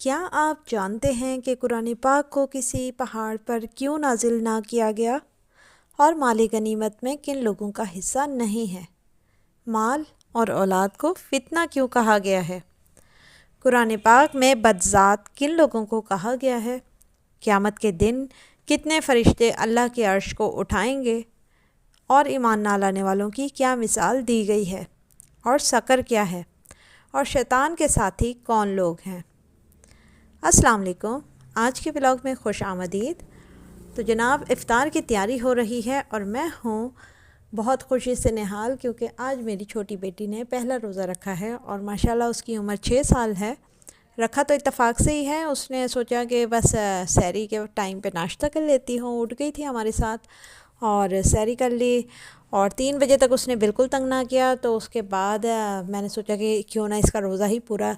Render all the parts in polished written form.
کیا آپ جانتے ہیں کہ قرآن پاک کو کسی پہاڑ پر کیوں نازل نہ کیا گیا اور مال غنیمت میں کن لوگوں کا حصہ نہیں ہے؟ مال اور اولاد کو فتنہ کیوں کہا گیا ہے؟ قرآن پاک میں بدذات کن لوگوں کو کہا گیا ہے؟ قیامت کے دن کتنے فرشتے اللہ کے عرش کو اٹھائیں گے؟ اور ایمان نہ لانے والوں کی کیا مثال دی گئی ہے؟ اور سقر کیا ہے؟ اور شیطان کے ساتھی کون لوگ ہیں؟ السلام علیکم، آج کے بلاگ میں خوش آمدید۔ تو جناب، افطار کی تیاری ہو رہی ہے اور میں ہوں بہت خوشی سے نہال، کیونکہ آج میری چھوٹی بیٹی نے پہلا روزہ رکھا ہے اور ماشاءاللہ اس کی عمر 6 سال ہے۔ رکھا تو اتفاق سے ہی ہے، اس نے سوچا کہ بس سحری کے ٹائم پہ ناشتہ کر لیتی ہوں، اٹھ گئی تھی ہمارے ساتھ اور سحری کر لی، اور 3 بجے تک اس نے بالکل تنگ نہ کیا۔ تو اس کے بعد میں نے سوچا کہ کیوں نہ اس کا روزہ ہی پورا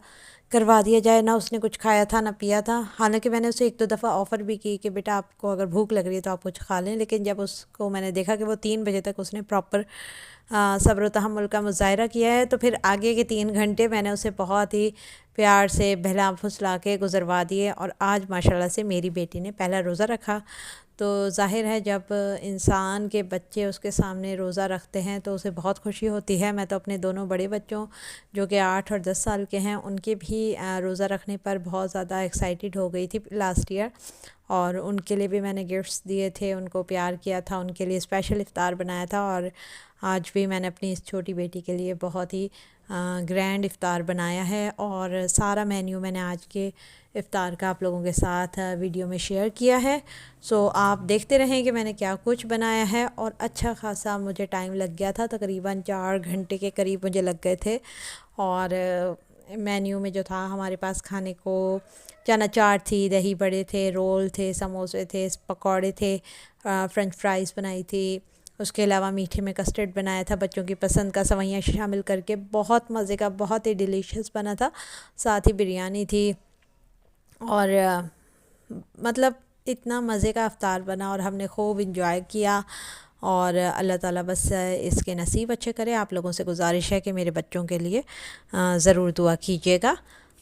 کروا دیا جائے۔ نہ اس نے کچھ کھایا تھا نہ پیا تھا، حالانکہ میں نے اسے 1-2 دفعہ آفر بھی کی کہ بیٹا آپ کو اگر بھوک لگ رہی ہے تو آپ کچھ کھا لیں، لیکن جب اس کو میں نے دیکھا کہ وہ 3 بجے تک اس نے پراپر صبر و تحمل کا مظاہرہ کیا ہے، تو پھر آگے کے 3 گھنٹے میں نے اسے بہت ہی پیار سے بہلا پھسلا کے گزروا دیے، اور آج ماشاءاللہ سے میری بیٹی نے پہلا روزہ رکھا۔ تو ظاہر ہے جب انسان کے بچے اس کے سامنے روزہ رکھتے ہیں تو اسے بہت خوشی ہوتی ہے۔ میں تو اپنے دونوں بڑے بچوں جو کہ 8 اور 10 سال کے ہیں ان کے بھی روزہ رکھنے پر بہت زیادہ ایکسائٹیڈ ہو گئی تھی لاسٹ ایئر، اور ان کے لیے بھی میں نے گفٹس دیے تھے، ان کو پیار کیا تھا، ان کے لیے اسپیشل افطار بنایا تھا، اور آج بھی میں نے اپنی اس چھوٹی بیٹی کے لیے بہت ہی گرینڈ افطار بنایا ہے، اور سارا مینیو میں نے آج کے افطار کا آپ لوگوں کے ساتھ ویڈیو میں شیئر کیا ہے۔ سو آپ دیکھتے رہیں کہ میں نے کیا کچھ بنایا ہے، اور اچھا خاصا مجھے ٹائم لگ گیا تھا، تقریباً 4 گھنٹے کے قریب مجھے لگ گئے تھے۔ اور مینیو میں جو تھا ہمارے پاس کھانے کو چنا چاٹ تھی، دہی بڑے تھے، رول تھے، سموسے تھے، پکوڑے تھے، فرنچ فرائز بنائی تھی، اس کے علاوہ میٹھے میں کسٹرڈ بنایا تھا بچوں کی پسند کا، سوئیاں شامل کر کے بہت مزے کا، بہت ہی ڈیلیشیس بنا تھا، ساتھ ہی بریانی تھی، اور مطلب اتنا مزے کا افطار بنا اور ہم نے خوب انجوائے کیا۔ اور اللہ تعالیٰ بس اس کے نصیب اچھے کرے۔ آپ لوگوں سے گزارش ہے کہ میرے بچوں کے لیے ضرور دعا کیجیے گا۔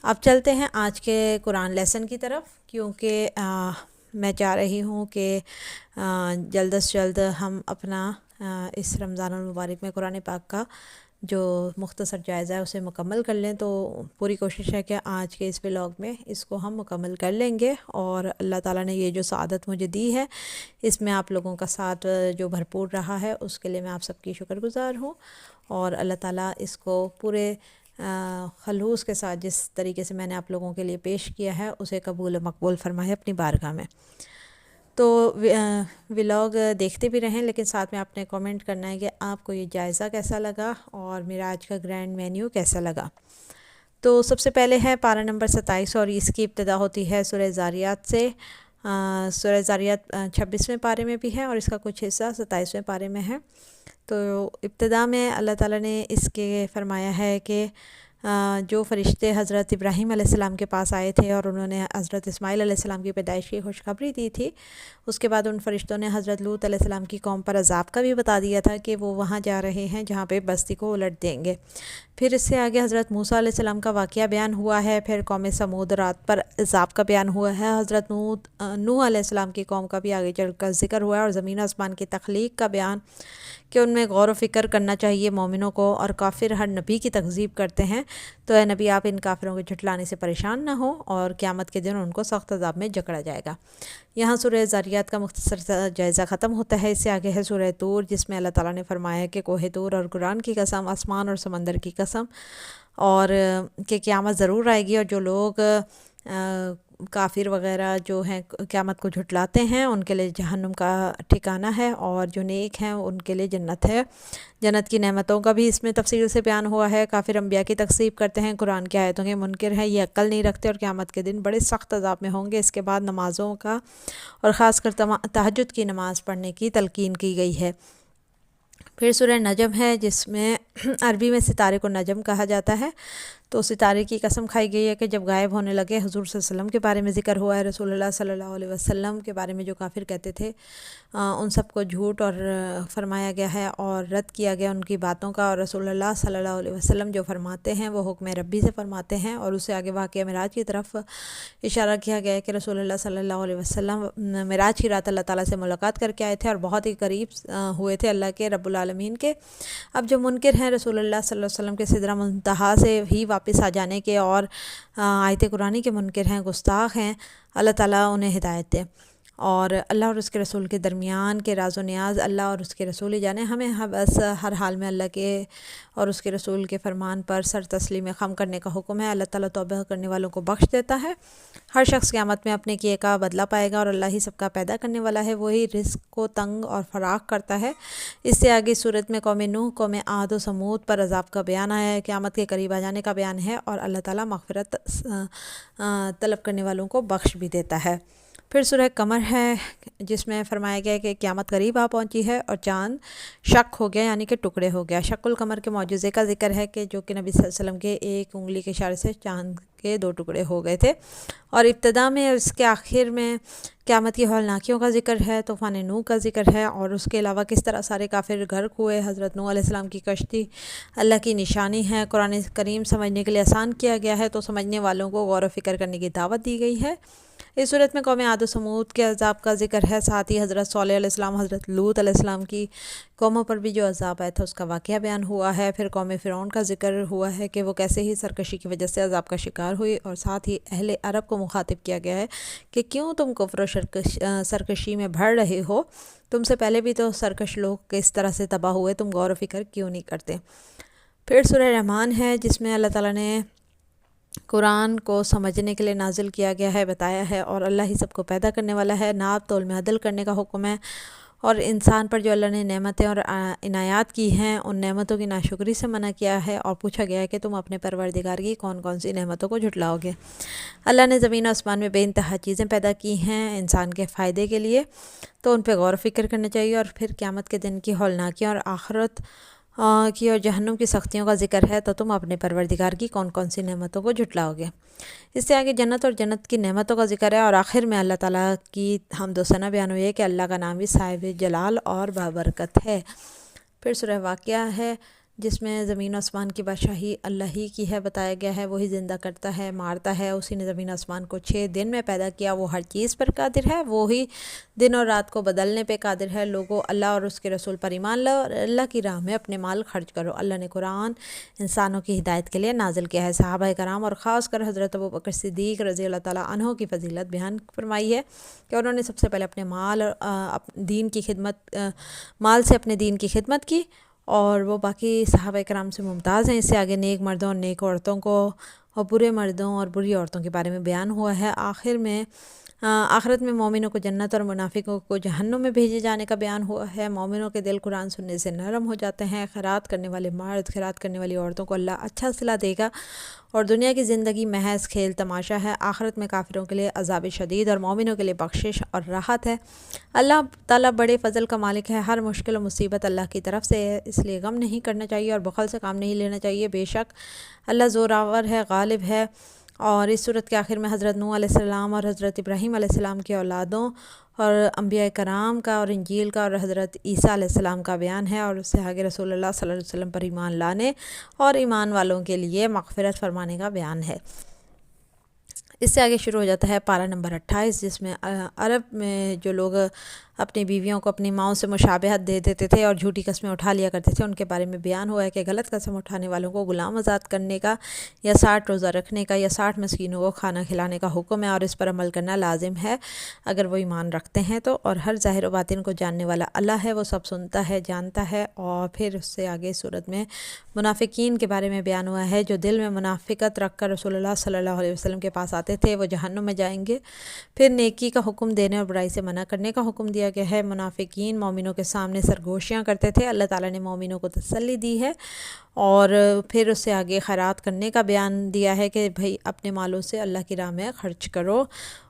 اب چلتے ہیں آج کے قرآن لیسن کی طرف، کیونکہ میں چاہ رہی ہوں کہ جلد از جلد ہم اپنا اس رمضان المبارک میں قرآن پاک کا جو مختصر جائزہ ہے اسے مکمل کر لیں۔ تو پوری کوشش ہے کہ آج کے اس ولاگ میں اس کو ہم مکمل کر لیں گے، اور اللہ تعالیٰ نے یہ جو سعادت مجھے دی ہے اس میں آپ لوگوں کا ساتھ جو بھرپور رہا ہے اس کے لیے میں آپ سب کی شکر گزار ہوں، اور اللہ تعالیٰ اس کو پورے خلوص کے ساتھ جس طریقے سے میں نے آپ لوگوں کے لیے پیش کیا ہے اسے قبول و مقبول فرمائے اپنی بارگاہ میں۔ تو ولاگ دیکھتے بھی رہیں، لیکن ساتھ میں آپ نے کامنٹ کرنا ہے کہ آپ کو یہ جائزہ کیسا لگا اور میرا آج کا گرینڈ مینیو کیسا لگا۔ تو سب سے پہلے ہے پارہ نمبر 27، اور اس کی ابتدا ہوتی ہے سورہ زاریات سے۔ سورہ زاریات 26ویں پارے میں بھی ہے اور اس کا کچھ حصہ 27ویں پارے میں ہے۔ تو ابتدا میں اللہ تعالیٰ نے اس کے فرمایا ہے کہ جو فرشتے حضرت ابراہیم علیہ السلام کے پاس آئے تھے اور انہوں نے حضرت اسماعیل علیہ السلام کی پیدائش کی خوشخبری دی تھی، اس کے بعد ان فرشتوں نے حضرت لوط علیہ السلام کی قوم پر عذاب کا بھی بتا دیا تھا کہ وہ وہاں جا رہے ہیں جہاں پہ بستی کو الٹ دیں گے۔ پھر اس سے آگے حضرت موسیٰ علیہ السلام کا واقعہ بیان ہوا ہے، پھر قوم سمود رات پر عذاب کا بیان ہوا ہے، حضرت نوح علیہ السلام کی قوم کا بھی آگے چل کر ذکر ہوا ہے، اور زمین و آسمان کی تخلیق کا بیان کہ ان میں غور و فکر کرنا چاہیے مومنوں کو، اور کافر ہر نبی کی تکذیب کرتے ہیں، تو اے نبی آپ ان کافروں کے جھٹلانے سے پریشان نہ ہوں، اور قیامت کے دن ان کو سخت عذاب میں جکڑا جائے گا۔ یہاں سورہ زاریات کا مختصر جائزہ ختم ہوتا ہے۔ اس سے آگے ہے سورہ طور، جس میں اللہ تعالیٰ نے فرمایا کہ کوہ طور اور قرآن کی قسم، آسمان اور سمندر کی قسم، اور کہ قیامت ضرور آئے گی، اور جو لوگ کافر وغیرہ جو ہیں قیامت کو جھٹلاتے ہیں ان کے لیے جہنم کا ٹھکانہ ہے، اور جو نیک ہیں ان کے لیے جنت ہے۔ جنت کی نعمتوں کا بھی اس میں تفصیل سے بیان ہوا ہے۔ کافر انبیاء کی تکذیب کرتے ہیں، قرآن کی آیتوں کے منکر ہیں، یہ عقل نہیں رکھتے اور قیامت کے دن بڑے سخت عذاب میں ہوں گے۔ اس کے بعد نمازوں کا اور خاص کر تہجد کی نماز پڑھنے کی تلقین کی گئی ہے۔ پھر سورہ نجم ہے، جس میں عربی میں ستارے کو نجم کہا جاتا ہے، تو ستارے کی قسم کھائی گئی ہے کہ جب غائب ہونے لگے، حضور صلی اللہ علیہ وسلم کے بارے میں ذکر ہوا ہے، رسول اللہ صلی اللہ علیہ وسلم کے بارے میں جو کافر کہتے تھے ان سب کو جھوٹ اور فرمایا گیا ہے اور رد کیا گیا ان کی باتوں کا، اور رسول اللہ صلی اللہ علیہ وسلم جو فرماتے ہیں وہ حکم ربی سے فرماتے ہیں، اور اس سے آگے واقعہ معراج کی طرف اشارہ کیا گیا ہے کہ رسول اللہ صلی اللہ علیہ وسلم معراج کی رات اللہ تعالیٰ سے ملاقات کر کے آئے تھے اور بہت ہی قریب ہوئے تھے اللہ کے رب العالمین کے۔ اب جو منکر ہیں رسول اللہ صلی اللہ علیہ وسلم کے سدرہ منتہا سے ہی واپس آ جانے کے اور آیت قرآنی کے منکر ہیں، گستاخ ہیں، اللہ تعالیٰ انہیں ہدایت دے، اور اللہ اور اس کے رسول کے درمیان کے راز و نیاز اللہ اور اس کے رسول ہی جانے۔ ہمیں بس ہر حال میں اللہ کے اور اس کے رسول کے فرمان پر سر تسلیم خم کرنے کا حکم ہے۔ اللہ تعالیٰ توبہ کرنے والوں کو بخش دیتا ہے۔ ہر شخص قیامت میں اپنے کیے کا بدلہ پائے گا، اور اللہ ہی سب کا پیدا کرنے والا ہے، وہی رزق کو تنگ اور فراخ کرتا ہے۔ اس سے آگے صورت میں قوم نوح، قوم عاد و سمود پر عذاب کا بیان آیا ہے، قیامت کے قریب آ جانے کا بیان ہے، اور اللہ تعالیٰ مغفرت طلب کرنے والوں کو بخش بھی دیتا ہے۔ پھر سورہ قمر ہے جس میں فرمایا گیا ہے کہ قیامت قریب آ پہنچی ہے اور چاند شق ہو گیا، یعنی کہ ٹکڑے ہو گیا۔ شق القمر کے معجزے کا ذکر ہے کہ جو کہ نبی صلی اللہ علیہ وسلم کے ایک انگلی کے اشارے سے چاند کے 2 ٹکڑے ہو گئے تھے، اور ابتدا میں اس کے آخر میں قیامت کی ہولناکیوں کا ذکر ہے، طوفان نوح کا ذکر ہے، اور اس کے علاوہ کس طرح سارے کافر غرق ہوئے۔ حضرت نوح علیہ السلام کی کشتی اللہ کی نشانی ہے، قرآن کریم سمجھنے کے لیے آسان کیا گیا ہے، تو سمجھنے والوں کو غور و فکر کرنے کی دعوت دی گئی ہے۔ اس صورت میں قوم عاد و سمود کے عذاب کا ذکر ہے، ساتھ ہی حضرت صالح علیہ السلام، حضرت لوط علیہ السلام کی قوموں پر بھی جو عذاب آیا تھا اس کا واقعہ بیان ہوا ہے۔ پھر قوم فرعون کا ذکر ہوا ہے کہ وہ کیسے ہی سرکشی کی وجہ سے عذاب کا شکار ہوئی، اور ساتھ ہی اہل عرب کو مخاطب کیا گیا ہے کہ کیوں تم کفر و سرکشی میں بڑھ رہے ہو، تم سے پہلے بھی تو سرکش لوگ کس طرح سے تباہ ہوئے، تم غور و فکر کیوں نہیں کرتے۔ پھر سورہ رحمان ہے جس میں اللہ تعالیٰ نے قرآن کو سمجھنے کے لیے نازل کیا گیا ہے، بتایا ہے، اور اللہ ہی سب کو پیدا کرنے والا ہے، ناپ تول میں عدل کرنے کا حکم ہے، اور انسان پر جو اللہ نے نعمتیں اور عنایات کی ہیں ان نعمتوں کی ناشکری سے منع کیا ہے، اور پوچھا گیا ہے کہ تم اپنے پروردگار کی کون کون سی نعمتوں کو جھٹلاؤ گے۔ اللہ نے زمین و آسمان میں بے انتہا چیزیں پیدا کی ہیں انسان کے فائدے کے لیے، تو ان پہ غور و فکر کرنا چاہیے، اور پھر قیامت کے دن کی ہولناکیاں اور آخرت کی اور جہنم کی سختیوں کا ذکر ہے، تو تم اپنے پروردگار کی کون کون سی نعمتوں کو جھٹلاؤ گے۔ اس سے آگے جنت اور جنت کی نعمتوں کا ذکر ہے، اور آخر میں اللہ تعالیٰ کی حمد و ثنا بیان ہوئی ہے کہ اللہ کا نام بھی صاحب جلال اور بابرکت ہے۔ پھر سورہ واقعہ ہے جس میں زمین و آسمان کی بادشاہی اللہ ہی کی ہے، بتایا گیا ہے وہی زندہ کرتا ہے، مارتا ہے، اسی نے زمین و آسمان کو 6 دن میں پیدا کیا، وہ ہر چیز پر قادر ہے، وہی دن اور رات کو بدلنے پہ قادر ہے۔ لوگوں اللہ اور اس کے رسول پر ایمان لاؤ اور اللہ کی راہ میں اپنے مال خرچ کرو۔ اللہ نے قرآن انسانوں کی ہدایت کے لیے نازل کیا ہے۔ صحابہ کرام اور خاص کر حضرت ابوبکر صدیق رضی اللہ تعالیٰ عنہ کی فضیلت بیان فرمائی ہے کہ انہوں نے سب سے پہلے اپنے مال اور مال سے اپنے دین کی خدمت کی، اور وہ باقی صحابہ کرام سے ممتاز ہیں۔ اس سے آگے نیک مردوں اور نیک عورتوں کو اور برے مردوں اور بری عورتوں کے بارے میں بیان ہوا ہے۔ آخرت میں مومنوں کو جنت اور منافقوں کو جہنم میں بھیجے جانے کا بیان ہوا ہے۔ مومنوں کے دل قرآن سننے سے نرم ہو جاتے ہیں۔ خیرات کرنے والے مرد، خیرات کرنے والی عورتوں کو اللہ اچھا صلہ دے گا، اور دنیا کی زندگی محض کھیل تماشا ہے۔ آخرت میں کافروں کے لیے عذاب شدید اور مومنوں کے لیے بخشش اور راحت ہے۔ اللہ تعالیٰ بڑے فضل کا مالک ہے، ہر مشکل و مصیبت اللہ کی طرف سے ہے، اس لیے غم نہیں کرنا چاہیے اور بخل سے کام نہیں لینا چاہیے۔ بے شک اللہ زوراور ہے، غالب ہے۔ اور اس صورت کے آخر میں حضرت نوح علیہ السلام اور حضرت ابراہیم علیہ السلام کی اولادوں اور انبیاء کرام کا اور انجیل کا اور حضرت عیسیٰ علیہ السلام کا بیان ہے، اور اس سے آگے رسول اللہ صلی اللہ علیہ وسلم پر ایمان لانے اور ایمان والوں کے لیے مغفرت فرمانے کا بیان ہے۔ اس سے آگے شروع ہو جاتا ہے پارہ نمبر 28 جس میں عرب میں جو لوگ اپنی بیویوں کو اپنی ماؤں سے مشابہت دے دیتے تھے اور جھوٹی قسمیں اٹھا لیا کرتے تھے، ان کے بارے میں بیان ہوا ہے کہ غلط قسم اٹھانے والوں کو غلام آزاد کرنے کا یا 60 روزہ رکھنے کا یا 60 مسکینوں کو کھانا کھلانے کا حکم ہے، اور اس پر عمل کرنا لازم ہے اگر وہ ایمان رکھتے ہیں تو۔ اور ہر ظاہر و باطن کو جاننے والا اللہ ہے، وہ سب سنتا ہے، جانتا ہے۔ اور پھر اس سے آگے صورت میں منافقین کے بارے میں بیان ہوا ہے، جو دل میں منافقت رکھ کر رسول اللہ صلی اللہ علیہ وسلم کے پاس آتے تھے، وہ جہنم میں جائیں گے۔ پھر نیکی کا حکم دینے اور برائی سے منع کرنے کا حکم دیا دیا گیا ہے۔ منافقین مومنوں کے سامنے سرگوشیاں کرتے تھے، اللہ تعالیٰ نے مومنوں کو تسلی دی ہے اور پھر اس سے آگے خیرات کرنے کا بیان دیا ہے کہ بھئی اپنے مالوں سے اللہ کی راہ میں خرچ کرو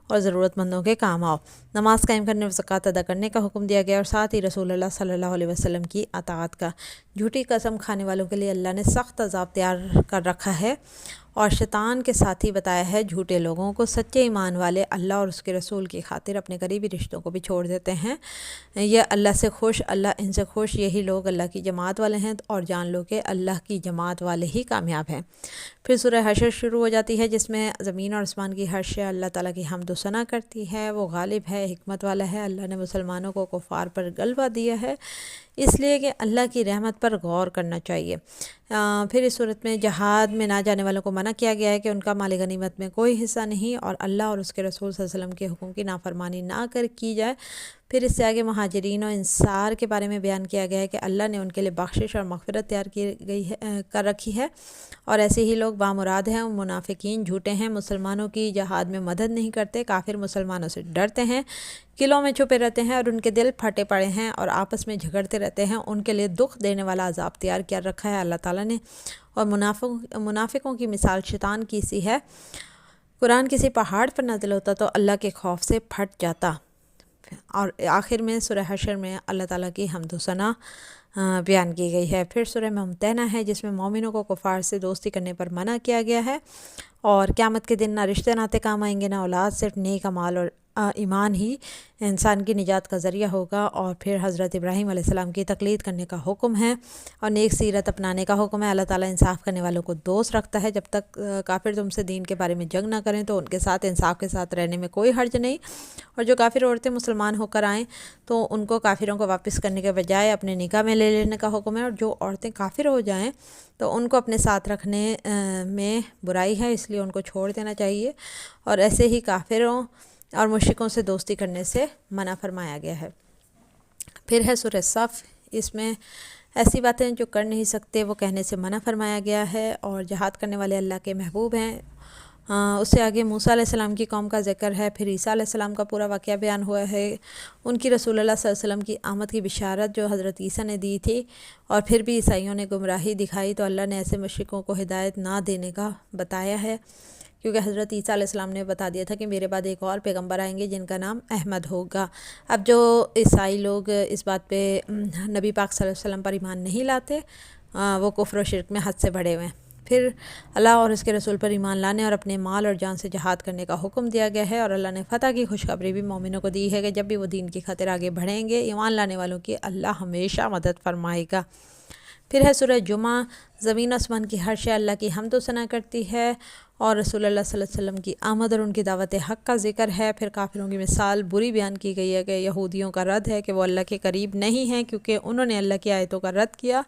اور ضرورت مندوں کے کام آؤ۔ نماز قائم کرنے اور زکوٰۃ ادا کرنے کا حکم دیا گیا اور ساتھ ہی رسول اللہ صلی اللہ علیہ وسلم کی اطاعت کا۔ جھوٹی قسم کھانے والوں کے لیے اللہ نے سخت عذاب تیار کر رکھا ہے اور شیطان کے ساتھی بتایا ہے جھوٹے لوگوں کو سچے ایمان والے اللہ اور اس کے رسول کی خاطر اپنے قریبی رشتوں کو بھی چھوڑ دیتے ہیں۔ یہ اللہ سے خوش، اللہ ان سے خوش، یہی لوگ اللہ کی جماعت والے ہیں اور جان لو کہ اللہ کی جماعت والے ہی کامیاب ہیں۔ پھر سورہ حشر شروع ہو جاتی ہے جس میں زمین اور آسمان کی ہر شے اللہ تعالیٰ کی حمد و ثنا کرتی ہے۔ وہ غالب ہے، حکمت والا ہے۔ اللہ نے مسلمانوں کو کفار پر غلبہ دیا ہے، اس لیے کہ اللہ کی رحمت پر غور کرنا چاہیے۔ پھر اس صورت میں جہاد میں نہ جانے والوں کو منع کیا گیا ہے کہ ان کا مال غنیمت میں کوئی حصہ نہیں اور اللہ اور اس کے رسول صلی اللہ علیہ وسلم کے حکم کی نافرمانی نہ کی جائے۔ پھر اس سے آگے مہاجرین و انصار کے بارے میں بیان کیا گیا ہے کہ اللہ نے ان کے لیے بخشش اور مغفرت تیار کر رکھی ہے اور ایسے ہی لوگ بامراد ہیں۔ منافقین جھوٹے ہیں، مسلمانوں کی جہاد میں مدد نہیں کرتے، کافر مسلمانوں سے ڈرتے ہیں، قلعوں میں چھپے رہتے ہیں اور ان کے دل پھٹے پڑے ہیں اور آپس میں جھگڑتے رہتے ہیں۔ ان کے لیے دکھ دینے والا عذاب تیار کیا رکھا ہے اللہ تعالیٰ نے۔ اور منافقوں کی مثال شیطان کی سی ہے۔ قرآن کسی پہاڑ پر نازل ہوتا تو اللہ کے خوف سے پھٹ جاتا۔ اور آخر میں سورہ حشر میں اللہ تعالیٰ کی حمد و ثنا بیان کی گئی ہے۔ پھر سورہ ممتحنہ ہے جس میں مومنوں کو کفار سے دوستی کرنے پر منع کیا گیا ہے اور قیامت کے دن نہ رشتے ناتے کام آئیں گے، نہ اولاد، صرف نیک اعمال اور ایمان ہی انسان کی نجات کا ذریعہ ہوگا۔ اور پھر حضرت ابراہیم علیہ السلام کی تقلید کرنے کا حکم ہے اور نیک سیرت اپنانے کا حکم ہے۔ اللہ تعالیٰ انصاف کرنے والوں کو دوست رکھتا ہے۔ جب تک کافر تم سے دین کے بارے میں جنگ نہ کریں تو ان کے ساتھ انصاف کے ساتھ رہنے میں کوئی حرج نہیں، اور جو کافر عورتیں مسلمان ہو کر آئیں تو ان کو کافروں کو واپس کرنے کے بجائے اپنے نکاح میں لے لینے کا حکم ہے، اور جو عورتیں کافر ہو جائیں تو ان کو اپنے ساتھ رکھنے میں برائی ہے، اس لیے ان کو چھوڑ دینا چاہیے، اور ایسے ہی کافروں اور مشرکوں سے دوستی کرنے سے منع فرمایا گیا ہے۔ پھر ہے سورہ صف، اس میں ایسی باتیں جو کر نہیں سکتے وہ کہنے سے منع فرمایا گیا ہے، اور جہاد کرنے والے اللہ کے محبوب ہیں۔ اس سے آگے موسیٰ علیہ السلام کی قوم کا ذکر ہے، پھر عیسیٰ علیہ السلام کا پورا واقعہ بیان ہوا ہے، ان کی رسول اللہ صلی اللہ علیہ وسلم کی آمد کی بشارت جو حضرت عیسیٰ نے دی تھی، اور پھر بھی عیسائیوں نے گمراہی دکھائی تو اللہ نے ایسے مشرکوں کو ہدایت نہ دینے کا بتایا ہے، کیونکہ حضرت عیسیٰ علیہ السلام نے بتا دیا تھا کہ میرے بعد ایک اور پیغمبر آئیں گے جن کا نام احمد ہوگا۔ اب جو عیسائی لوگ اس بات پہ نبی پاک صلی اللہ علیہ وسلم پر ایمان نہیں لاتے، وہ کفر و شرک میں حد سے بڑھے ہوئے ہیں۔ پھر اللہ اور اس کے رسول پر ایمان لانے اور اپنے مال اور جان سے جہاد کرنے کا حکم دیا گیا ہے، اور اللہ نے فتح کی خوشخبری بھی مومنوں کو دی ہے کہ جب بھی وہ دین کی خاطر آگے بڑھیں گے، ایمان لانے والوں کی اللہ ہمیشہ مدد فرمائے گا۔ پھر ہے سورہ جمعہ، زمین آسمان کی ہر شے اللہ کی حمد و ثنا کرتی ہے، اور رسول اللہ صلی اللہ علیہ وسلم کی آمد اور ان کی دعوت حق کا ذکر ہے۔ پھر کافروں کی مثال بری بیان کی گئی ہے کہ یہودیوں کا رد ہے کہ وہ اللہ کے قریب نہیں ہیں کیونکہ انہوں نے اللہ کی آیتوں کا رد کیا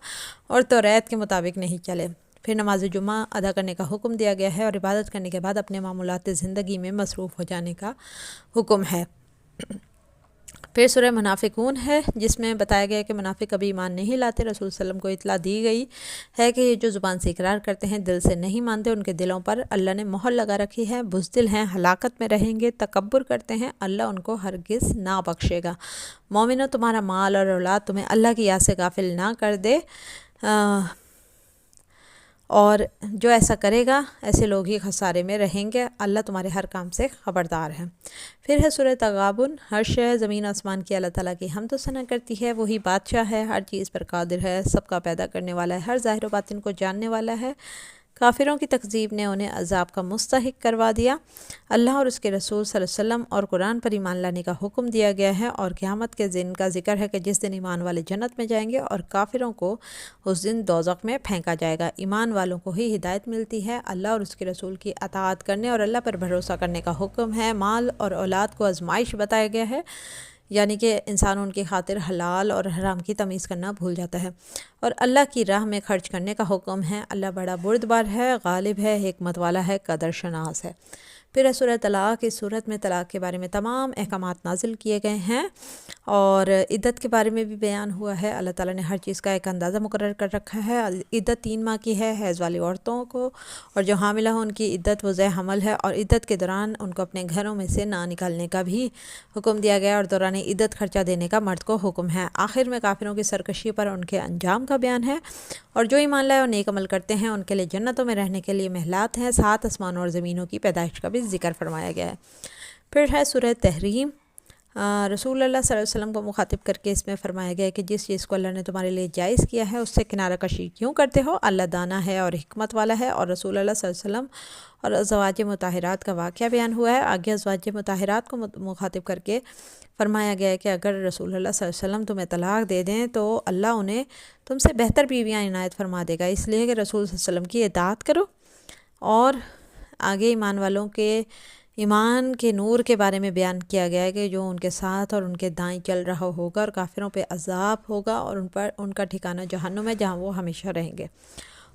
اور توریت کے مطابق نہیں چلے۔ پھر نماز جمعہ ادا کرنے کا حکم دیا گیا ہے اور عبادت کرنے کے بعد اپنے معمولات زندگی میں مصروف ہو جانے کا حکم ہے۔ پھر سورہ منافقون ہے جس میں بتایا گیا کہ منافق کبھی ایمان نہیں لاتے۔ رسول صلی اللہ علیہ وسلم کو اطلاع دی گئی ہے کہ یہ جو زبان سے اقرار کرتے ہیں دل سے نہیں مانتے، ان کے دلوں پر اللہ نے مہر لگا رکھی ہے، بزدل ہیں، ہلاکت میں رہیں گے، تکبر کرتے ہیں، اللہ ان کو ہرگز نہ بخشے گا۔ مومنو، تمہارا مال اور اولاد تمہیں اللہ کی یاد سے غافل نہ کر دے، اور جو ایسا کرے گا ایسے لوگ ہی خسارے میں رہیں گے، اللہ تمہارے ہر کام سے خبردار ہے۔ پھر ہے سورہ تغابن، ہر شے زمین آسمان کی اللہ تعالیٰ کی حمد و ثنا کرتی ہے، وہی بادشاہ ہے، ہر چیز پر قادر ہے، سب کا پیدا کرنے والا ہے، ہر ظاہر و باطن کو جاننے والا ہے۔ کافروں کی تکذیب نے انہیں عذاب کا مستحق کروا دیا۔ اللہ اور اس کے رسول صلی اللہ علیہ وسلم اور قرآن پر ایمان لانے کا حکم دیا گیا ہے، اور قیامت کے دن کا ذکر ہے کہ جس دن ایمان والے جنت میں جائیں گے اور کافروں کو اس دن دوزخ میں پھینکا جائے گا۔ ایمان والوں کو ہی ہدایت ملتی ہے، اللہ اور اس کے رسول کی اطاعت کرنے اور اللہ پر بھروسہ کرنے کا حکم ہے۔ مال اور اولاد کو آزمائش بتایا گیا ہے، یعنی کہ انسان ان کی خاطر حلال اور حرام کی تمیز کرنا بھول جاتا ہے، اور اللہ کی راہ میں خرچ کرنے کا حکم ہے۔ اللہ بڑا بردبار ہے، غالب ہے، حکمت والا ہے، قدر شناس ہے۔ پھر سورہ طلاق، اس صورت میں طلاق کے بارے میں تمام احکامات نازل کیے گئے ہیں اور عدت کے بارے میں بھی بیان ہوا ہے۔ اللہ تعالیٰ نے ہر چیز کا ایک اندازہ مقرر کر رکھا ہے۔ عدت 3 ماہ کی ہے حیض والی عورتوں کو، اور جو حاملہ ہوں ان کی عدت وضع حمل ہے، اور عدت کے دوران ان کو اپنے گھروں میں سے نہ نکالنے کا بھی حکم دیا گیا، اور دوران عدت خرچہ دینے کا مرد کو حکم ہے۔ آخر میں کافروں کی سرکشی پر ان کے انجام کا بیان ہے، اور جو ایمان لائے اور نیک عمل کرتے ہیں ان کے لیے جنتوں میں رہنے کے لیے محلات ہیں۔ 7 آسمانوں اور زمینوں کی پیدائش کا بھی ذکر فرمایا گیا ہے۔ پھر ہے سورہ تحریم۔ رسول اللہ صلی اللہ علیہ وسلم کو مخاطب کر کے اس میں فرمایا گیا ہے کہ جس چیز کو اللہ نے تمہارے لیے جائز کیا ہے اس سے کنارہ کشی کیوں کرتے ہو؟ اللہ دانا ہے اور حکمت والا ہے۔ اور رسول اللہ صلی اللہ علیہ وسلم اور ازواج مطہرات کا واقعہ بیان ہوا ہے۔ آگے ازواج مطہرات کو مخاطب کر کے فرمایا گیا ہے کہ اگر رسول اللہ صلی اللہ علیہ وسلم تمہیں طلاق دے دیں تو اللہ انہیں تم سے بہتر بیویاں عنایت فرما دے گا، اس لیے کہ رسول صلی اللہ علیہ وسلم کی اطاعت کرو۔ اور آگے ایمان والوں کے ایمان کے نور کے بارے میں بیان کیا گیا ہے کہ جو ان کے ساتھ اور ان کے دائیں چل رہا ہوگا، اور کافروں پہ عذاب ہوگا اور ان کا ٹھکانہ جہنم ہے جہاں وہ ہمیشہ رہیں گے۔